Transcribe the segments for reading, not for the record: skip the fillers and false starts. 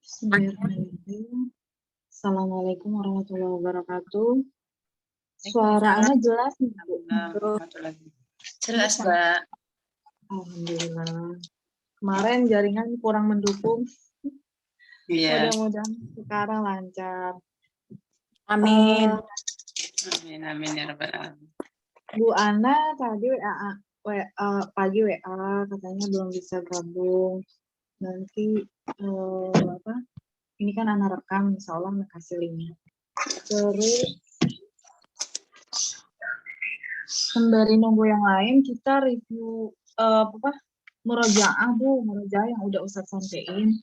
Bismillahirrahmanirrahim. Assalamualaikum warahmatullahi wabarakatuh. Waalaikumsalam Suaranya jelas nih, Bu. warahmatullahi wabarakatuh. Jelas, Mbak. Alhamdulillah. Kemarin jaringan kurang mendukung. Iya. Mudah-mudahan sekarang lancar. Amin. Amin ya rabbal alamin. Bu Ana tadi pagi WA katanya belum bisa gabung. Nanti ini kan Ana rekam, insya Allah Ana kasih linknya. Terus sembari nunggu yang lain, kita review murojaah Bu, murojaah yang udah Ustadz sampein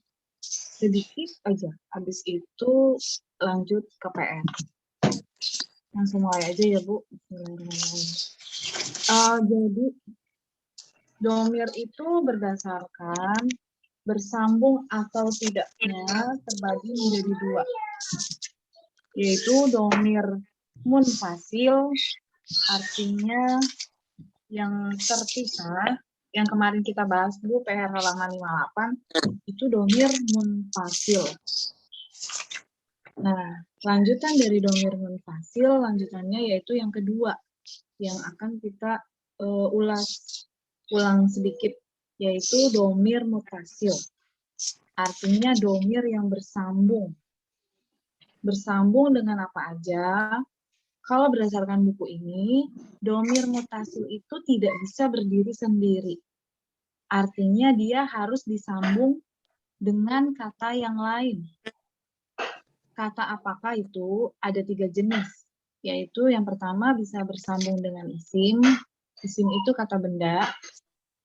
sedikit aja. Habis itu lanjut ke PR. Langsung mulai aja ya Bu. Jadi domir itu berdasarkan bersambung atau tidaknya terbagi menjadi dua, yaitu domir munfasil, artinya yang terpisah, yang kemarin kita bahas dulu PR halaman 58, itu domir munfasil. Nah, lanjutan dari domir munfasil, lanjutannya yaitu yang kedua, yang akan kita ulang sedikit, yaitu domir mutasil. Artinya domir yang bersambung. Bersambung dengan apa aja? Kalau berdasarkan buku ini, domir mutasil itu tidak bisa berdiri sendiri. Artinya dia harus disambung dengan kata yang lain. Kata apakah itu? Ada 3 jenis. Yaitu yang pertama bisa bersambung dengan isim. Isim itu kata benda.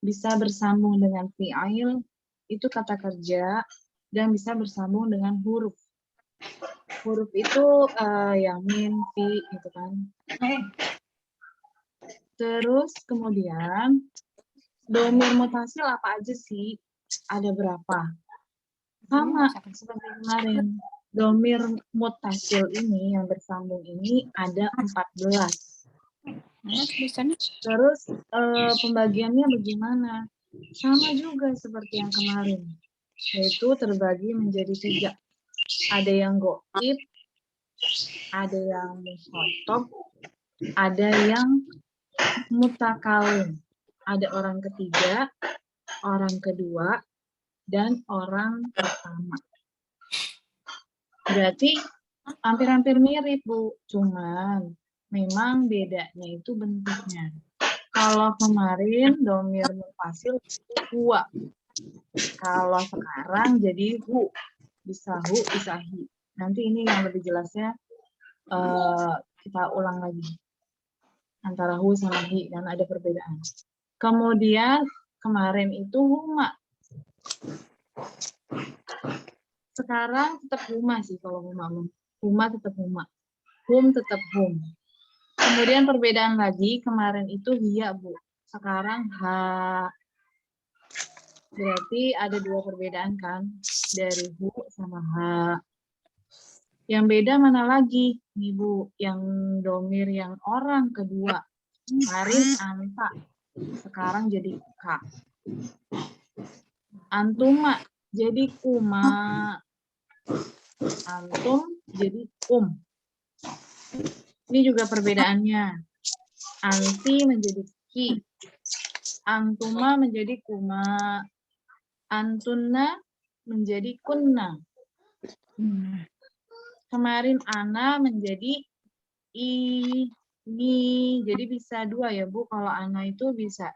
Bisa bersambung dengan fi'il, itu kata kerja. Dan bisa bersambung dengan huruf. Huruf itu yang min, fi, gitu kan. Terus kemudian domir mutasil apa aja sih? Ada berapa? Sama seperti kemarin. Domir mutasil ini yang bersambung ini ada 14. Terus pembagiannya bagaimana? Sama juga seperti yang kemarin. Yaitu terbagi menjadi 3. Ada yang goib, ada yang mukhotob, ada yang mutakalim. Ada orang ketiga, orang kedua, dan orang pertama. Berarti hampir-hampir mirip, Bu. Cuman memang bedanya itu bentuknya. Kalau kemarin domir munfasil itu huwa. Kalau sekarang jadi hu. Bisa hu, bisa hi. Nanti ini yang lebih jelasnya kita ulang lagi. Antara hu sama hi, dan ada perbedaan. Kemudian kemarin itu huma. Sekarang tetap huma sih kalau huma. Huma tetap huma. Hum tetap hum. Kemudian perbedaan lagi, kemarin itu hiya, Bu. Sekarang ha. Berarti ada 2 perbedaan kan? Dari hu sama ha. Yang beda mana lagi? Nih, Bu. Yang domir yang orang kedua. Kemarin anta. Sekarang jadi ka. Antuma jadi kuma. Antum jadi Ini juga perbedaannya. Anti menjadi ki. Antuma menjadi kuma. Antunna menjadi kunna. Kemarin ana menjadi ni. Jadi bisa 2 ya, Bu. Kalau ana itu bisa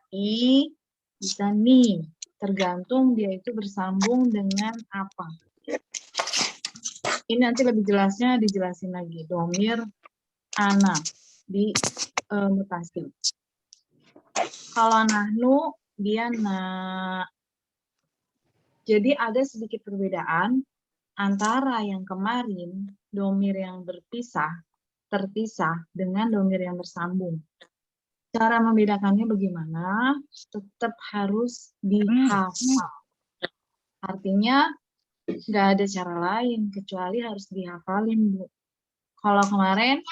bisa ni. Tergantung dia itu bersambung dengan apa. Ini nanti lebih jelasnya dijelasin lagi. Domir ana di mutasi. Kalau nahnu, dia na. Jadi ada sedikit perbedaan antara yang kemarin, domir yang terpisah dengan domir yang bersambung. Cara membedakannya bagaimana? Tetap harus dihafal. Artinya, nggak ada cara lain, kecuali harus dihafalin, Bu. Kalau kemarin,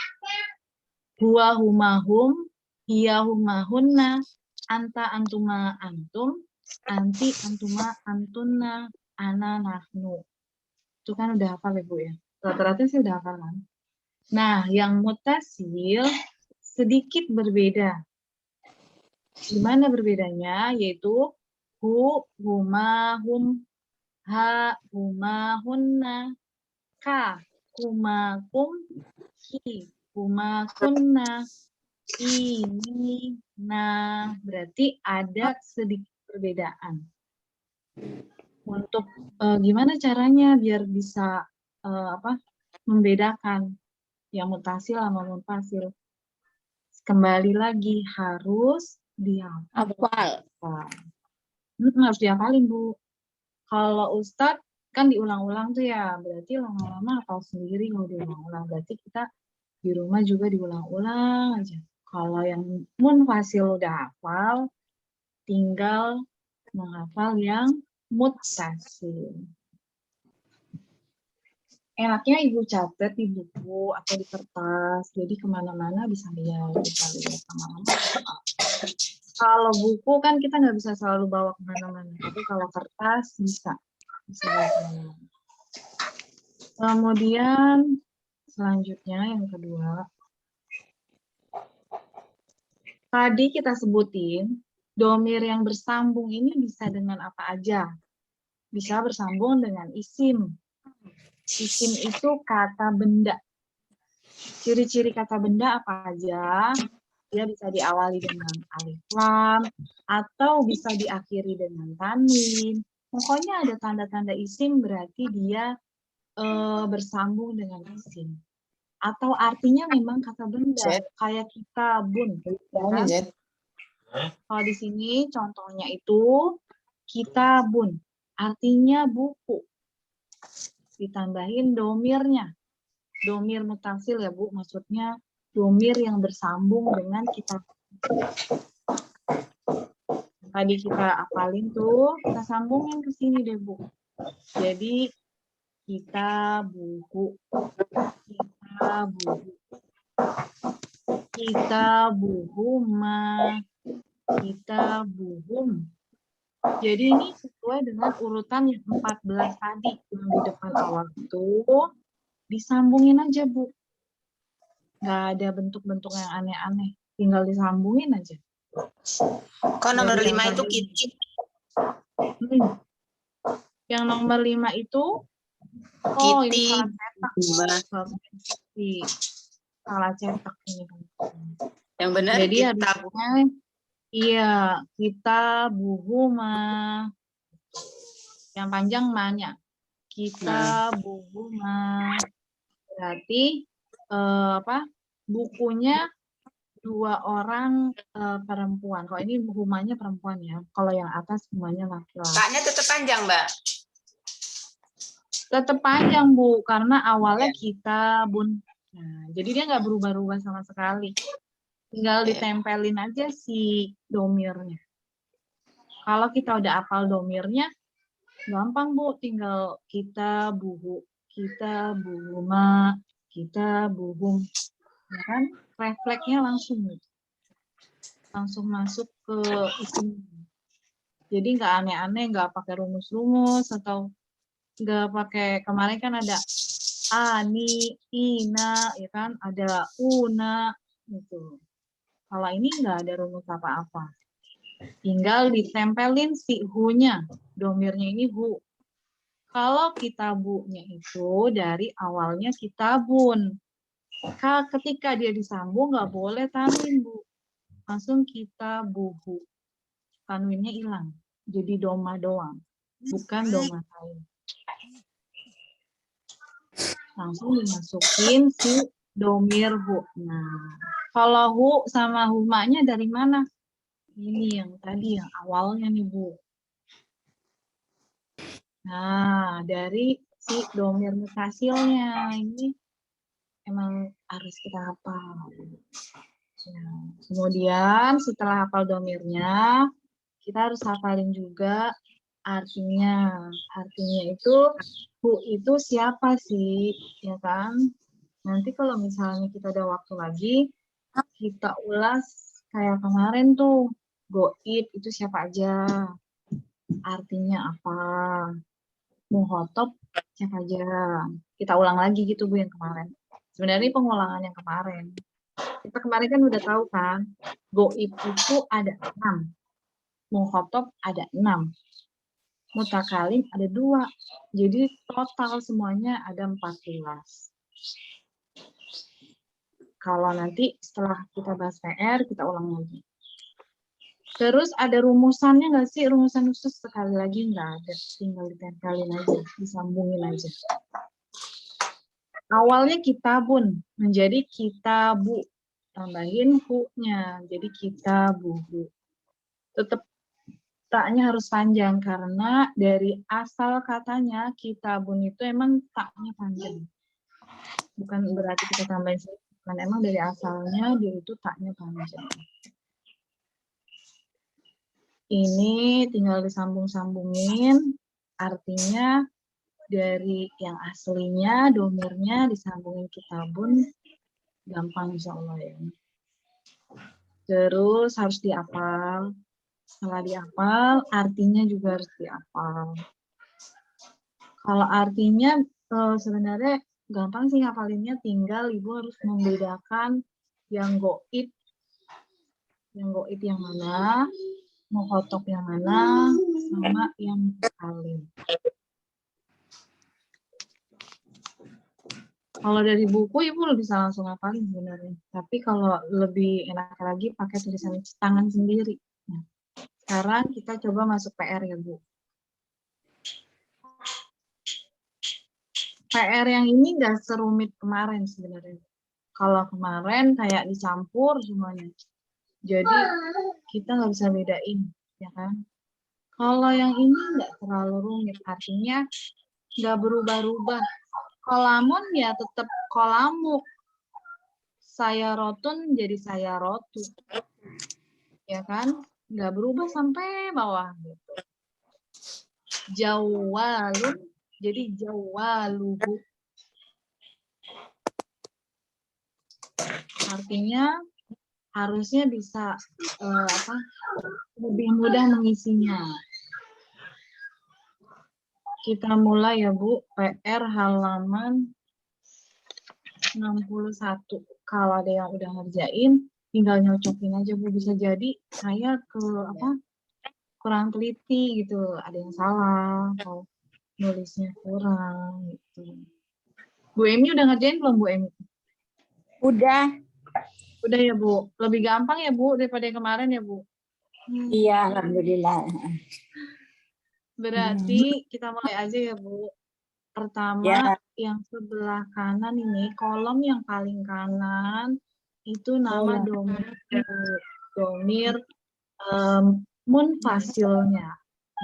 huwa huma hum, hiya huma hunna, anta antuma antum, anti antuma antunna, ana nahnu. Itu kan udah hafal ya Bu ya. Rata-rata sih udah hafal kan. Nah, yang mutasil sedikit berbeda. Gimana berbedanya? Yaitu hu, huma, hum, ha, huma, hunna, ka, huma, kum, ki, huma, kunna, ini, nah. Berarti ada sedikit perbedaan. Untuk gimana caranya biar bisa membedakan yang mutasil sama munfasil. Kembali lagi harus dihafal. Harus dihafalin Bu. Kalau Ustadz kan diulang-ulang tuh ya, berarti lama-lama hafal sendiri kalau diulang-ulang. Berarti kita di rumah juga diulang-ulang aja. Kalau yang munfasil udah hafal, tinggal menghafal yang mutasil. Enaknya Ibu catat di buku atau di kertas, jadi kemana-mana bisa lihat sama-sama. Kalau buku kan kita nggak bisa selalu bawa kemana-mana, tapi kalau kertas bisa bawa kemana-mana. Kemudian selanjutnya yang kedua, tadi kita sebutin domir yang bersambung ini bisa dengan apa aja? Bisa bersambung dengan isim. Isim itu kata benda. Ciri-ciri kata benda apa aja? Dia bisa diawali dengan alif lam, atau bisa diakhiri dengan tanwin. Pokoknya ada tanda-tanda isim berarti dia bersambung dengan isim. Atau artinya memang kata benda, kayak kitabun. Ya kan? Kalau di sini contohnya itu kitabun, artinya buku. Ditambahin domirnya. Domir mutasil ya Bu, maksudnya domir yang bersambung dengan kitab. Tadi kita apalin tuh, kita sambungin ke sini deh Bu. Jadi kita buku, kita buhuma, kita buhum. Jadi ini sesuai dengan urutan yang 14 tadi yang di depan awal itu disambungin aja Bu. Nggak ada bentuk-bentuk yang aneh-aneh, tinggal disambungin aja. Kok nomor 5 itu kiti? Yang nomor 5 itu Kiti. Ini salah cetak ini. Yang benar jadi kita. harusnya iya, kita buhuma. Yang panjang ma-nya. Kita buhuma. Berarti bukunya 2 orang perempuan. Kalau ini humanya perempuan ya. Kalau yang atas semuanya laki-laki. Kaknya tetap panjang, Mbak? Tetap panjang, Bu. Karena awalnya kita bun. Nah, jadi dia nggak berubah-ubah sama sekali. Tinggal ditempelin aja si domirnya. Kalau kita udah hafal domirnya, gampang Bu. Tinggal kita buhu, kita buhuma, kita buhum. Ya kan? Refleksnya langsung masuk ke isim. Jadi nggak aneh-aneh, nggak pakai rumus-rumus atau nggak pakai, kemarin kan ada ani, ina, ya kan, ada una gitu. Kalau ini nggak ada rumus apa-apa. Tinggal ditempelin si hu-nya, domirnya ini hu. Kalau kitabunya itu dari awalnya kitabun. Ketika dia disambung nggak boleh tanwin Bu. Langsung kitabuhu. Tanwinnya hilang. Jadi doma doang. Bukan doma lain. Langsung dimasukin si domir hu. Nah, kalau hu sama humanya dari mana? Ini yang tadi yang awalnya nih Bu. Nah, dari si domir mutasilnya ini emang harus kita hafal. Nah, kemudian setelah hafal domirnya, kita harus hafalin juga artinya. Artinya itu hu itu siapa sih, ya kan? Nanti kalau misalnya kita ada waktu lagi, kita ulas kayak kemarin tuh, goib itu siapa aja, artinya apa. Muhotob cek aja. Kita ulang lagi gitu Bu yang kemarin. Sebenarnya ini pengulangan yang kemarin. Kita kemarin kan udah tahu kan, goib itu ada 6. Muhotob ada 6. Mutakalim ada 2. Jadi total semuanya ada 14. Kalau nanti setelah kita bahas PR, kita ulang lagi. Terus ada rumusannya nggak sih? Rumusan khusus sekali lagi nggak ada. Tinggal ditempelin aja, disambungin aja. Awalnya kitabun menjadi kitabu. Tambahin hu-nya, jadi kitabu. Tetap taknya harus panjang karena dari asal katanya kitabun itu emang taknya panjang. Bukan berarti kita tambahin sedikit, kan emang dari asalnya dia itu taknya panjang. Ini tinggal disambung-sambungin, artinya dari yang aslinya, domirnya disambungin kitabun, gampang insya Allah ya. Terus harus dihafal. Setelah dihafal, artinya juga harus dihafal. Kalau artinya sebenarnya gampang sih hafalinnya, tinggal Ibu harus membedakan yang goib yang mana, muhotob yang mana, sama yang alim. Kalau dari buku Ibu bisa langsung hafalin sebenarnya. Tapi kalau lebih enak lagi pakai tulisan tangan sendiri. Nah, sekarang kita coba masuk PR ya Bu. PR yang ini nggak serumit kemarin sebenarnya. Kalau kemarin kayak dicampur semuanya. Jadi kita nggak bisa bedain, ya kan? Kalau yang ini nggak terlalu rumit, artinya nggak berubah-ubah. Kolamun ya tetap kolamuk. Saya rotun jadi saya rotu. Ya kan? Nggak berubah sampai bawah. Gitu. Jawalun jadi jawaluhu. Artinya harusnya bisa lebih mudah mengisinya. Kita mulai ya Bu, PR halaman 61. Kalau ada yang udah ngerjain, tinggal nyocokin aja Bu. Bisa jadi saya kurang teliti gitu, ada yang salah atau nulisnya kurang gitu. Bu Emi udah ngerjain belum Bu Emi? Udah. Udah ya Bu. Lebih gampang ya Bu daripada yang kemarin ya Bu. Iya, alhamdulillah. Berarti kita mulai aja ya Bu. Pertama, yang sebelah kanan ini, kolom yang paling kanan, itu nama domir munfasilnya,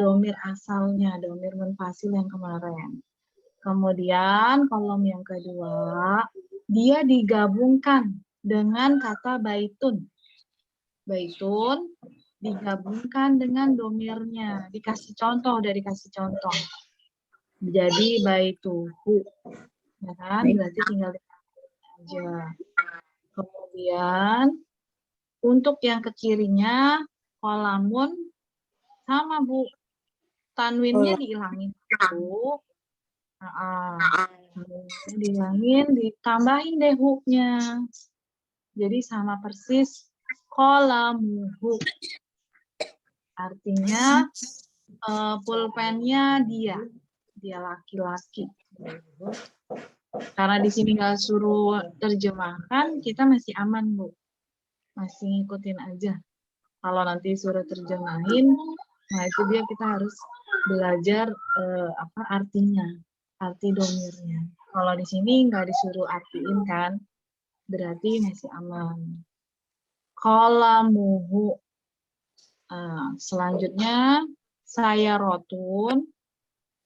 domir asalnya, domir munfasil yang kemarin. Kemudian kolom yang kedua, dia digabungkan dengan kata baitun. Baitun digabungkan dengan domirnya. Dikasih contoh, udah dikasih contoh. Jadi baituhu, ya kan? Berarti tinggal aja. Kemudian untuk yang ke kirinya kolamun sama Bu, tanwinnya dihilangin dulu. Dihilangin, ditambahin deh hu-nya. Jadi sama persis kolamuhu. Artinya pulpennya dia laki-laki. Karena di sini nggak suruh terjemahkan, kita masih aman Bu, masih ngikutin aja. Kalau nanti suruh terjemahin, nah itu dia kita harus belajar artinya, arti domirnya. Kalau di sini nggak disuruh artiin kan, berarti masih aman. Qalamuhu. Selanjutnya saya rotun,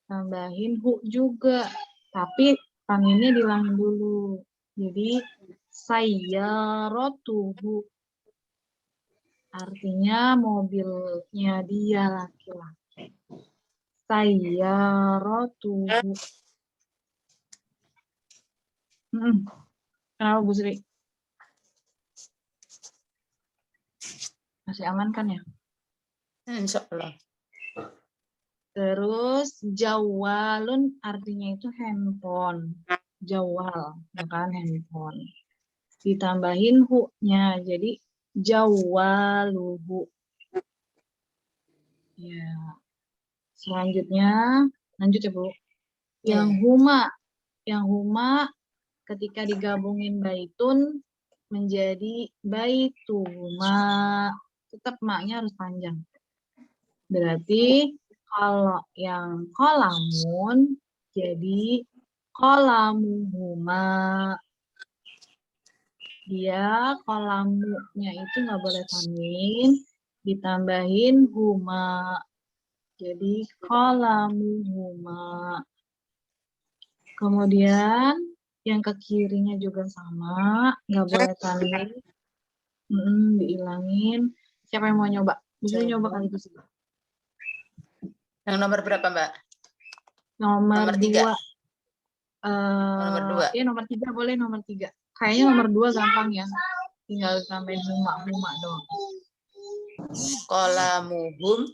tambahin hu juga, tapi tanginnya dihilangin dulu. Jadi saya rotuhu. Artinya mobilnya dia laki-laki. Saya rotuhu. Kenapa Bu Sri? Masih aman kan ya? Insya Allah. Terus jawalun artinya itu handphone. Jawal, ya kan, handphone. Ditambahin hu-nya, jadi jawaluhu. Ya. Selanjutnya, lanjut ya Bu. Yang huma ketika digabungin baitun menjadi baituma. Tetap maknya harus panjang. Berarti kalau yang kolamun jadi kolamuhuma. Dia kolamunya itu nggak boleh tanwin, ditambahin huma. Jadi kolamuhuma. Kemudian yang ke kirinya juga sama, nggak boleh tanwin. Diilangin. Siapa yang mau nyoba? Bisa nyoba kali itu sih. Yang nomor berapa, Mbak? Nomor 3. 2. Nomor 2. Iya nomor 3 boleh, nomor 3. Kayaknya nomor 2 gampang ya. Tinggal tambahin huma doang. Kolamuhum.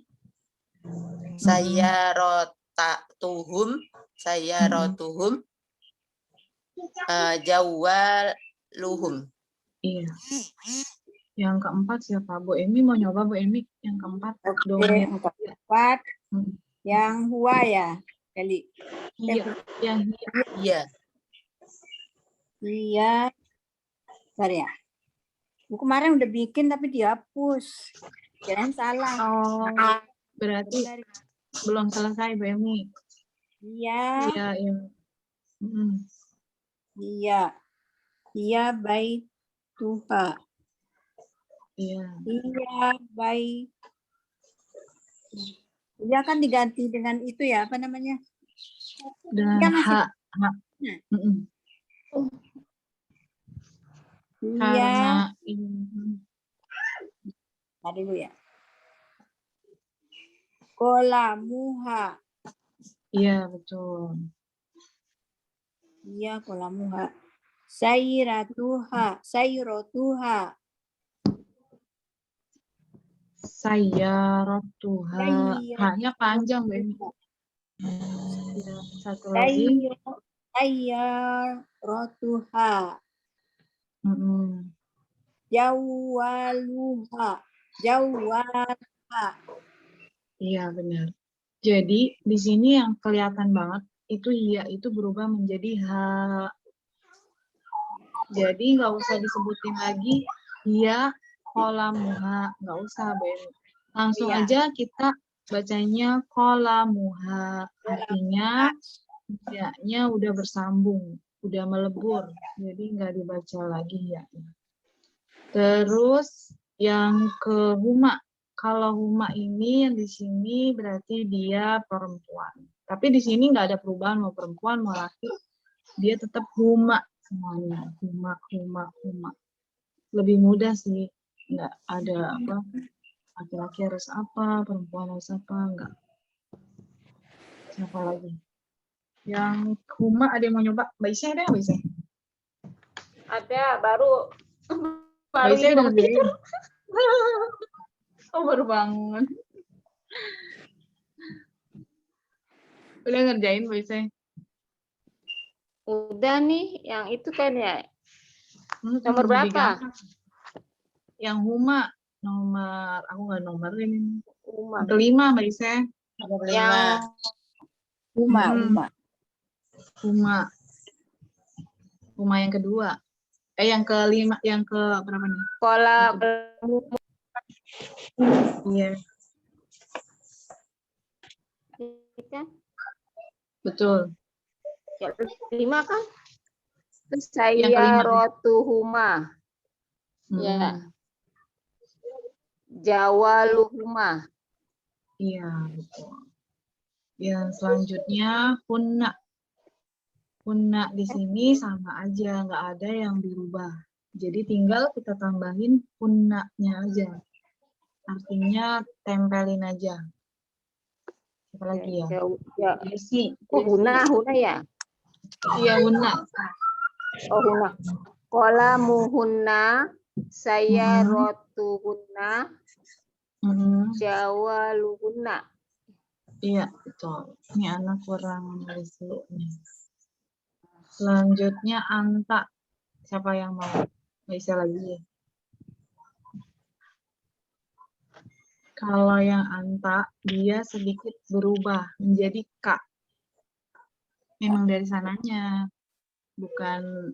Saya rotatuhum. Saya rotuhum. Jawaluhum. Iya. Yang keempat siapa? Bu Emi mau nyoba Bu Emi? Yang keempat. Oke, yang keempat. Yang huwa ya, kali. Iya. Yang Iya. Iya. Bentar ya. Bu kemarin udah bikin tapi dihapus. Jangan salah. Oh, berarti belum selesai Bu Emi. Iya. Iya, iya. Iya. Iya baik Tuhan. Iya. Iya baik. Dia kan diganti dengan itu ya, apa namanya? Dengan masih H. Iya. Karena ini. Tadi dulu ya. Kolamuha. Iya, betul. Iya, kolamuha. Sayratuha. Sayrotuha. Sayyaratuha. H-nya panjang, Bu Emi. Ya, satu lagi. Sayyaratuha. Jawaluha. Jawaluha. Iya, benar. Jadi, di sini yang kelihatan banget, itu ya itu berubah menjadi H. Jadi, nggak usah disebutin lagi, ya kolamuha. Nggak usah, Ben. Langsung aja kita bacanya kolamuha. Artinya, ya-nya udah bersambung, udah melebur. Jadi, nggak dibaca lagi ya. Terus, yang ke huma. Kalau huma ini yang di sini berarti dia perempuan. Tapi di sini nggak ada perubahan mau perempuan mau laki. Dia tetap huma semuanya. Huma. Lebih mudah sih. Nggak ada apa. Laki-laki harus apa, perempuan harus apa, nggak. Siapa lagi? Yang huma ada yang mau nyoba? Mbak Isya ada nggak Mbak Isya? Ada, baru Mbak Isya ini udah mau ngerjain? tidur. Oh, baru bangun. Udah ngerjain Mbak Isya? Udah nih, yang itu kan ya. Lebih Nomor berapa? gampang. Yang huma nomor, aku nggak nomorin. Uma. Yang kelima Mbak Isya. Nomor 5. Yang Huma yang kedua. Yang kelima, yang ke berapa nih? kolamu. Iya, Kan? betul. Yang 5 kan? Terus Yang kelima. saya rotuhuma. Ya. Jawaluhuma. Iya, betul. Yang selanjutnya hunna. Hunna di sini sama aja, nggak ada yang dirubah. Jadi tinggal kita tambahin hunna-nya aja. Artinya tempelin aja. Apa lagi ya? Jesi. Oh, huna ya? Iya, hunna. Oh, huna. Kolamuhunna, saya rotuhunna, jawaluhunna. Iya, betul. Ini anak kurang nulis dulu nih. Selanjutnya anta. Siapa yang mau? Bisa lagi ya. Kalau yang anta, dia sedikit berubah menjadi kak. Memang dari sananya, bukan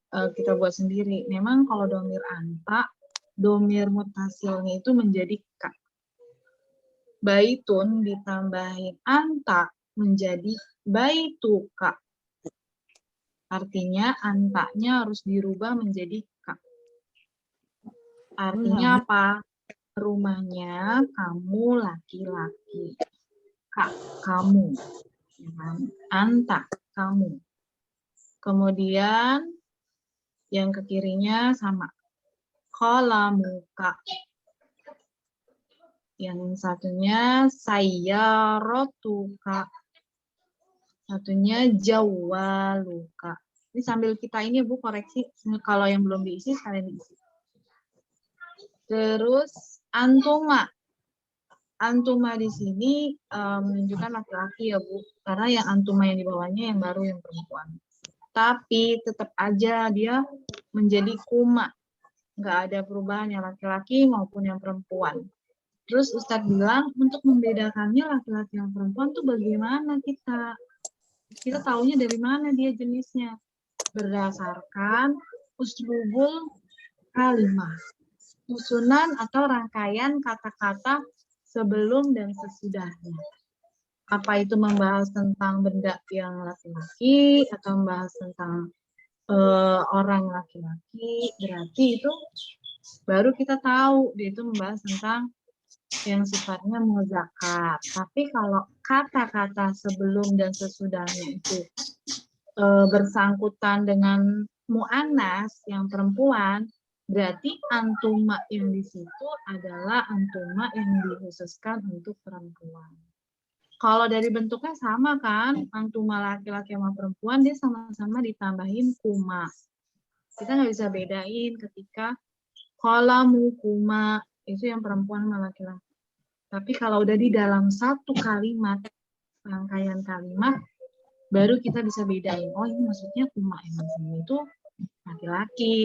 kita buat sendiri. Memang kalau domir anta, domir mutasilnya itu menjadi kak. Baitun ditambahin anta menjadi baituka. Artinya antanya harus dirubah menjadi kak. Artinya apa? Rumahnya kamu laki-laki. Kak, kamu. Ya kan? Anta, kamu. Kemudian yang ke kirinya sama. Qalamuka. Yang satunya sayyarotuka. Satunya jawaluka. Ini sambil kita ini Bu koreksi. Kalau yang belum diisi, sekalian diisi. Terus antuma. Antuma di sini menunjukkan laki-laki ya Bu. Karena yang antuma yang di bawahnya yang baru yang perempuan. Tapi tetap aja dia menjadi kuma. Nggak ada perubahan yang laki-laki maupun yang perempuan. Terus Ustadz bilang untuk membedakannya laki-laki yang perempuan tuh bagaimana kita? Kita taunya dari mana dia jenisnya? Berdasarkan uslubul kalimah. Susunan atau rangkaian kata-kata sebelum dan sesudahnya. Apa itu membahas tentang benda yang laki-laki atau membahas tentang orang laki-laki, berarti itu baru kita tahu dia itu membahas tentang yang sifatnya muzakkar. Tapi kalau kata-kata sebelum dan sesudahnya itu bersangkutan dengan mu'annas yang perempuan, berarti antuma yang di situ adalah antuma yang dikhususkan untuk perempuan. Kalau dari bentuknya sama kan, antuma laki-laki sama perempuan, dia sama-sama ditambahin kuma. Kita nggak bisa bedain ketika qalamu kuma, itu yang perempuan sama laki-laki. Tapi kalau udah di dalam satu kalimat, rangkaian kalimat, baru kita bisa bedain. Oh ini maksudnya kuma yang di sini itu laki-laki.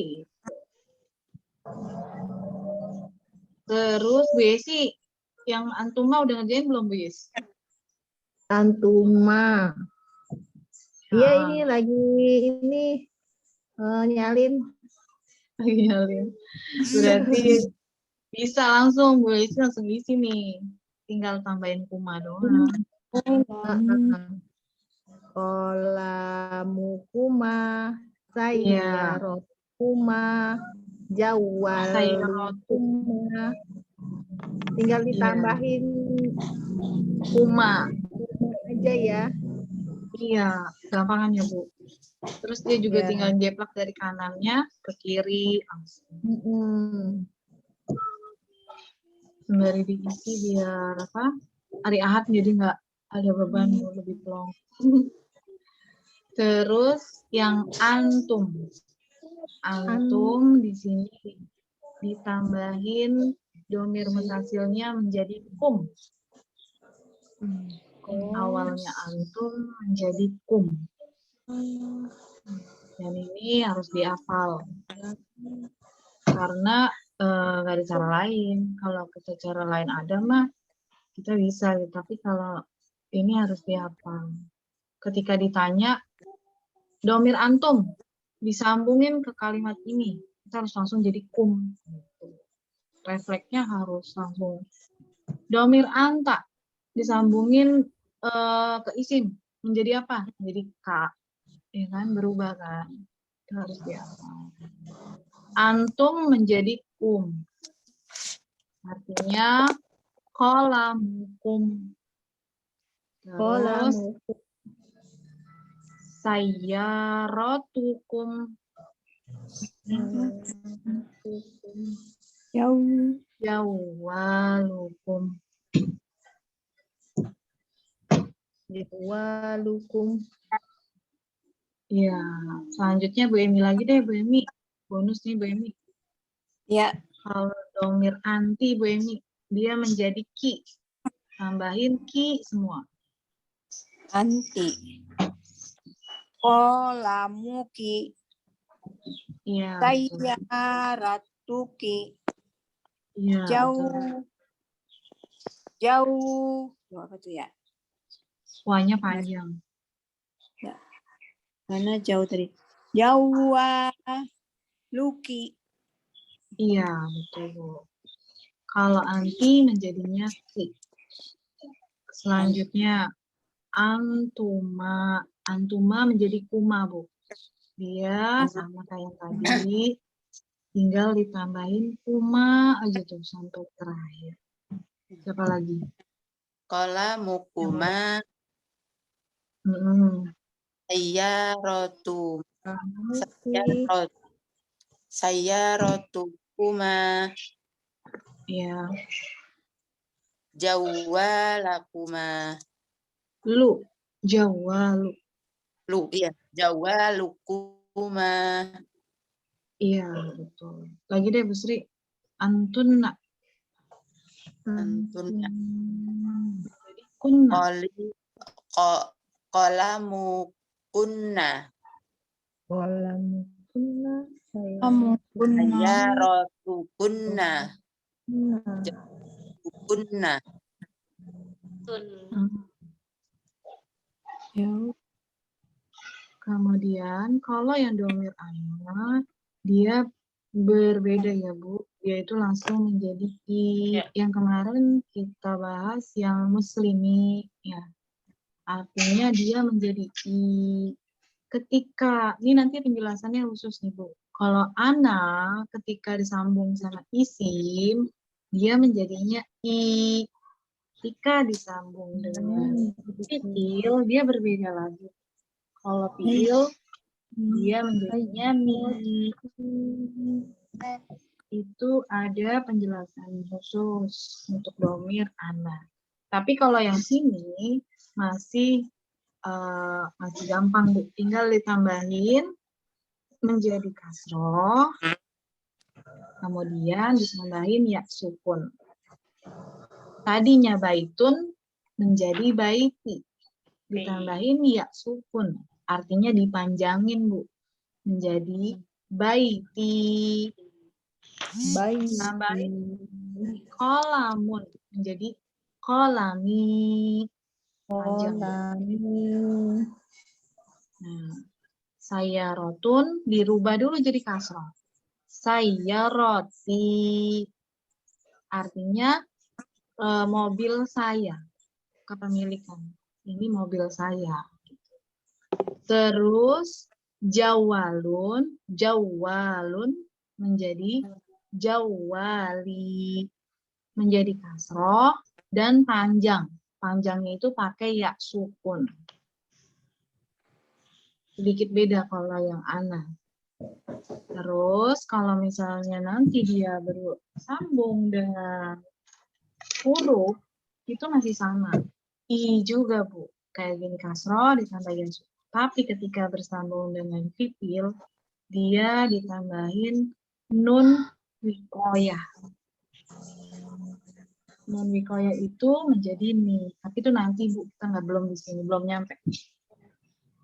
Terus Bu Yesi, yang antuma udah ngerjain belum Bu Yesi? Antuma. Iya Ah. ini lagi nyalin. Lagi nyalin. Berarti bisa langsung Bu Yesi langsung isi nih. Tinggal tambahin kuma doang. Kolamukuma, Iya. sayyarotuma, jawalukuma. Tinggal ditambahin Kuma. aja ya. Iya, gampangan ya Bu. Terus dia juga Ya. tinggal jeplak dari kanannya ke kiri langsung. Sembari diisi biar apa? Hari Ahad jadi nggak ada beban lebih plong. Terus yang antum. Antum di sini ditambahin domir mutasilnya menjadi kum. Awalnya antum menjadi kum. Dan ini harus dihafal. Karena nggak ada cara lain. Kalau kita cara lain ada mah kita bisa. Tapi kalau ini harus dihafal. Ketika ditanya, domir antum disambungin ke kalimat ini. Kita harus langsung jadi kum. Refleksnya harus langsung. Domir anta disambungin ke isim. Menjadi apa? Menjadi ka. Ya kan? Berubah kan? Itu harus dihafal. Antum menjadi kum. Artinya qalamukum. Terus sayyaratukum. Jawalukum. Jawalukum. Ya, selanjutnya Bu Emi lagi deh Bu Emi. Bonus nih Bu Emi. Ya. Kalau domir anti Bu Emi, dia menjadi ki. Tambahin ki semua. Anti. Kolamuki. Iya, betul. Sayyaratuki. Iya, betul. Jauh. Jauh. Apa tuh ya? Wanya panjang. Mana jauh tadi? Jauh. Luki. Iya, betul, Bu. Kalau anti menjadinya ki. Selanjutnya antuma. Antuma menjadi kuma, Bu. Dia sama kayak tadi, tinggal ditambahin kuma aja tuh sampai terakhir. Siapa lagi? Qalamukuma Mm-mm. sayyaratu. Muki. Sayyarotukuma Iya. jawalakuma. Lu. Jawa, lu. Iya, jawalukuma. Iya, betul. Lagi deh, Bu Sri. Antuna. Antuna. Kunna. Qalamukunna. Walamukunna. Kamu Sayyarotukunna. Kunna. Jauh. Kemudian kalau yang domir anak, dia berbeda ya Bu. Dia itu langsung menjadi i. Yang kemarin kita bahas yang muslimi ya. Artinya dia menjadi i. Ketika, ini nanti penjelasannya khusus nih Bu. Kalau ana ketika disambung sama isim, dia menjadinya i. Ketika disambung dengan fiil, dia berbeda lagi. Kalau fiil, dia menjadinya mi. Itu ada penjelasan khusus untuk domir ana. Tapi kalau yang sini masih gampang, Bu. Tinggal ditambahin menjadi kasroh, kemudian ditambahin ya sukun. Tadinya baitun menjadi baiti, ditambahin ya sukun, artinya dipanjangin Bu, menjadi baiti. Tambahin kolamun menjadi kolami, panjang Bu. Nah, saya rotun dirubah dulu jadi kasroh. Saya roti, artinya mobil saya, kepemilikan. Ini mobil saya. Terus jawalun menjadi jawali, menjadi kasroh dan panjang. Panjangnya itu pakai ya sukun. Sedikit beda kalau yang ana. Terus kalau misalnya nanti dia bersambung dengan huruf, itu masih sama. I juga Bu. Kayak gini kasroh ditambahin sukun. Tapi ketika bersambung dengan fiil, dia ditambahin nun wikoyah. Nun wikoyah itu menjadi mi. Tapi itu nanti Bu, kita belum di sini, belum nyampe.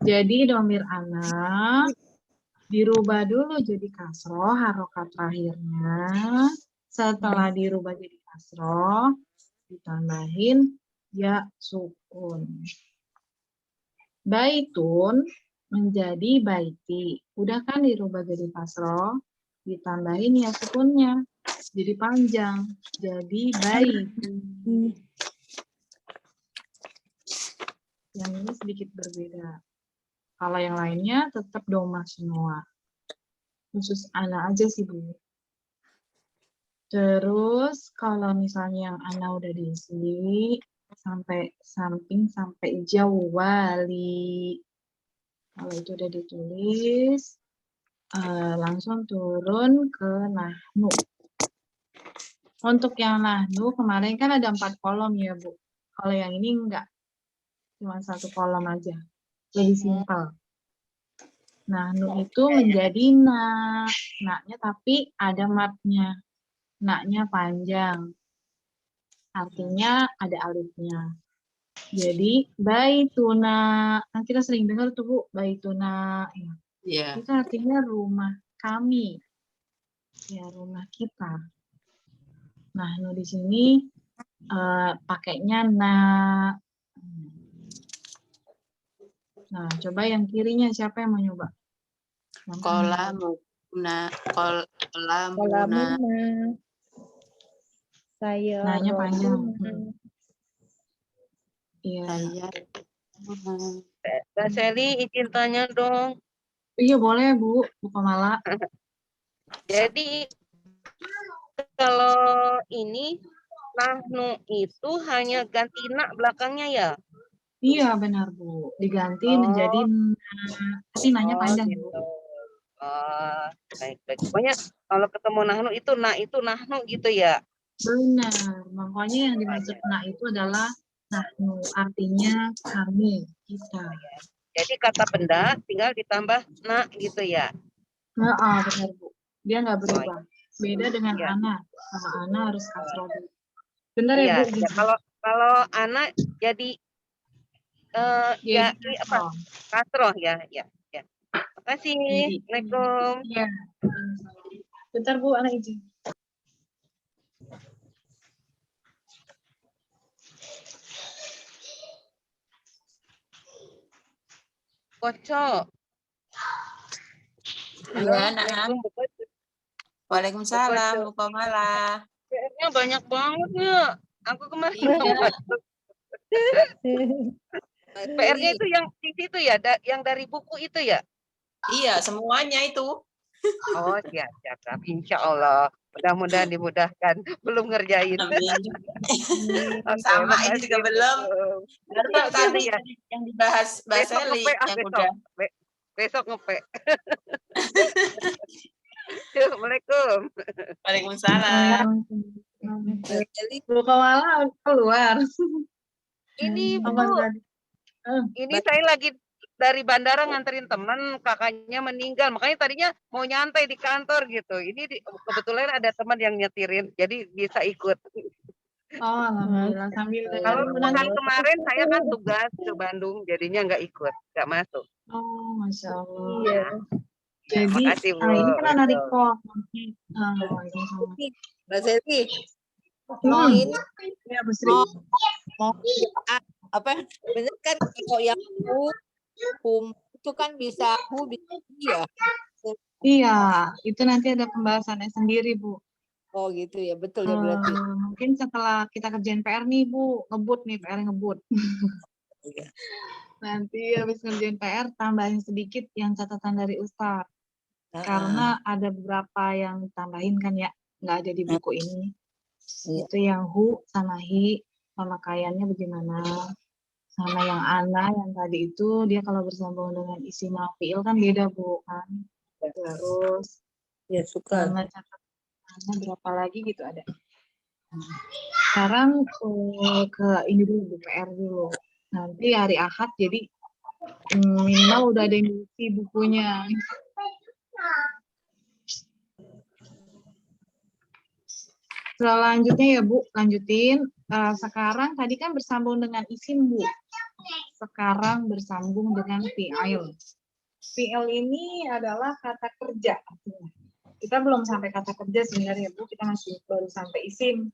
Jadi domir anak dirubah dulu jadi kasroh, harokat terakhirnya. Setelah dirubah jadi kasroh, ditambahin ya sukun. Baitun menjadi baiti. Udah kan dirubah jadi kasroh, ditambahin ya sukunnya. Jadi panjang. Jadi baiti. Yang ini sedikit berbeda. Kalau yang lainnya tetap doma semua. Khusus ana aja sih Bu. Terus kalau misalnya yang ana udah diisi sampai samping sampai jawali. Kalau itu udah ditulis, langsung turun ke nahnu. Untuk yang nahnu kemarin kan ada 4 kolom ya Bu. Kalau yang ini enggak, cuma 1 kolom aja. Lebih simpel. Nahnu itu menjadi na. Na-nya tapi ada matnya. Na-nya panjang. artinya ada alifnya. Jadi baituna, kan kita sering dengar tuh Bu, baituna, ya. Iya. Itu artinya rumah kami, ya rumah kita. Nah, di sini pakainya na. Nah, coba yang kirinya siapa yang mau nyoba? Yang Kolamuna. Kolamuna. Kolamuna. Saya Nanya panjang. Iya. Saya. Mbak Seli izin tanya dong. Iya boleh Bu, Bu Kamala. Jadi kalau ini nahnu itu hanya ganti nak belakangnya ya? Iya benar Bu, diganti Oh. menjadi tapi nanya panjang Bu. Gitu. Baik. Pokoknya kalau ketemu nahnu itu nahnu gitu ya. Benar, makanya yang dimaksud na itu adalah nahnu, artinya kami, kita. Jadi kata benda tinggal ditambah nak gitu ya. Nah, benar Bu, dia nggak berubah. Beda dengan Iya. ana, sama ana harus kasroh dulu. Benar ya Iya, Bu? ya, kalau anak jadi Jadi apa? Kasroh ya. Makasih. Jadi, Assalamualaikum. Iya. Bentar Bu, anak izin. Kocok. Iya, nah. Assalamualaikum, Bu Kocok. Waalaikumsalam, Bu Kamala. PR-nya banyak banget ya. Aku kemarin Iya. PR-nya itu yang di situ ya, yang dari buku itu ya. Iya, semuanya itu. Oh, siap. Insya Allah. Mudah-mudahan dimudahkan. Belum ngerjain. Amin. Oke, Sama ini makasih, juga belum. Bu. Baru Iya, tadi iya. yang dibahas Mbak Besok Seli ngepe, yang udah. Besok ngepe. Assalamualaikum. Waalaikumsalam. Bu Kamala keluar. Ini Bu, Apa tadi? ini saya lagi dari bandara nganterin teman, kakaknya meninggal. Makanya tadinya mau nyantai di kantor gitu. Ini kebetulan ada teman yang nyetirin, jadi bisa ikut. Oh, alhamdulillah sambil Kalau dengerin pekan nanti. kemarin saya kan tugas ke Bandung, jadinya nggak ikut, nggak masuk. Oh, Masya Allah. Iya. Jadi, Makasih, Bu. ini kan anak record. Waalaikumsalam. Mbak Selvi, Hmm. ini Ya, Bu Sri. mau apa? Bener kan kalau yang hum itu kan bisa bisa ya. Iya, itu nanti ada pembahasannya sendiri, Bu. Oh gitu ya, betul ya berarti. Mungkin setelah kita kerjain PR nih, Bu, ngebut nih, PR ngebut. Iya. Nanti habis ngerjain PR, tambahin sedikit yang catatan dari Ustadz. Karena ada beberapa yang tambahin kan ya, nggak ada di buku ini. Iya. Itu yang hu sama hi, pemakaiannya bagaimana. Sama yang ana, yang tadi itu, dia kalau bersambung dengan isi maf'il kan beda, Bu. Kan? Terus, Ya suka. sama catatannya berapa lagi gitu ada. Sekarang ke ini dulu, Bu, PR dulu. Nanti hari Ahad, jadi minimal udah ada yang diisi bukunya. Selanjutnya ya Bu, lanjutin. Sekarang tadi kan bersambung dengan isim Bu. Sekarang bersambung dengan fi'il. Fi'il ini adalah kata kerja. Kita belum sampai kata kerja sebenarnya Bu, kita masih baru sampai isim.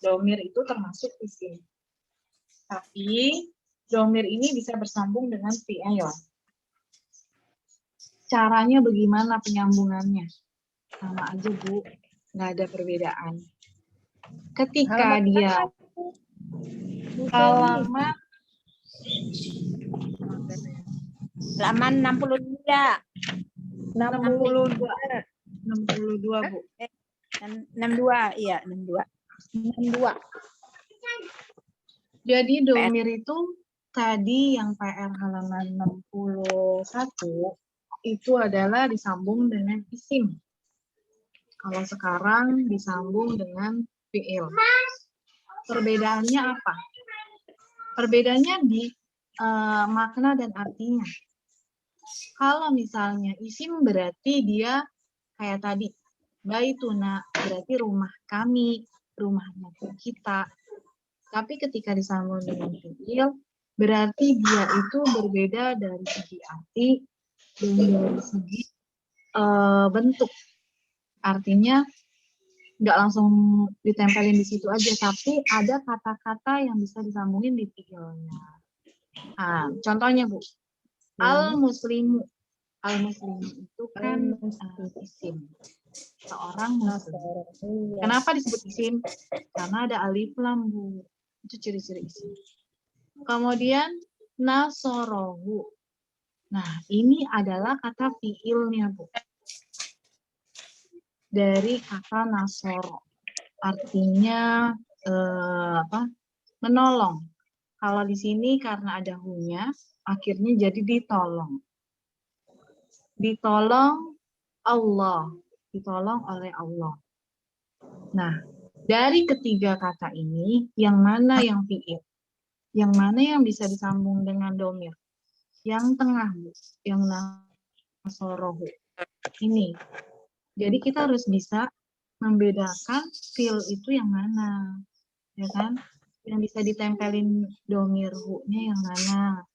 Domir itu termasuk isim. Tapi domir ini bisa bersambung dengan fi'il. Caranya bagaimana penyambungannya? Sama aja Bu, nggak ada perbedaan. Ketika dia halaman Halaman 63. 62 Bu. 62, iya 62. 62. Jadi domir itu tadi yang PR halaman 61 itu adalah disambung dengan isim. Kalau sekarang disambung dengan fi'il. Perbedaannya apa? Perbedaannya di makna dan artinya. Kalau misalnya isim berarti dia kayak tadi, baituna berarti rumah kami, rumahnya kita. Tapi ketika disambung dengan fiil, berarti dia itu berbeda dari segi arti dan dari segi bentuk. Artinya nggak langsung ditempelin di situ aja, tapi ada kata-kata yang bisa disambungin di fiilnya. Nah, contohnya Bu, al-muslimu. Al-muslimu itu kan isim. Seorang muslim. Kenapa disebut isim? Karena ada alif lam, Bu. Itu ciri-ciri isim. Kemudian nasorohu. Nah, ini adalah kata fiilnya, Bu. Dari kata nasoro. Artinya menolong. Kalau di sini karena ada hu-nya, akhirnya jadi ditolong. Ditolong Allah. Ditolong oleh Allah. Nah, dari ketiga kata ini, yang mana yang fiil? Yang mana yang bisa disambung dengan domir? Yang tengah, Bu. Yang nasorohu. Ini. Jadi kita harus bisa membedakan fiil itu yang mana. Ya kan? Yang bisa ditempelin domir hu-nya yang mana.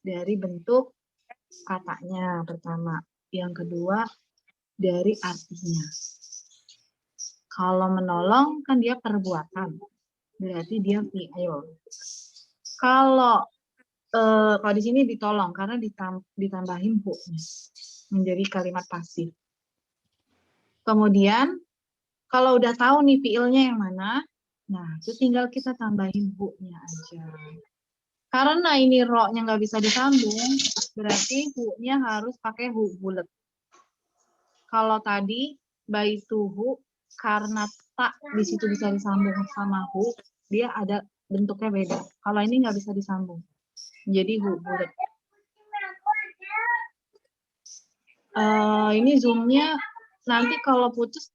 Dari bentuk katanya pertama. Yang kedua, dari artinya. Kalau menolong kan dia perbuatan, berarti dia fi'il. Kalau di sini ditolong karena ditambahin hu-nya menjadi kalimat pasif. Kemudian kalau udah tahu nih fi'ilnya yang mana, nah itu tinggal kita tambahin hu-nya aja. Karena ini ro-nya nggak bisa disambung, berarti hu-nya harus pakai hu bulat. Kalau tadi baituhu karena tak di situ bisa disambung sama hu, dia ada bentuknya beda. Kalau ini nggak bisa disambung, jadi hu bulat. Ini zoomnya nanti kalau putus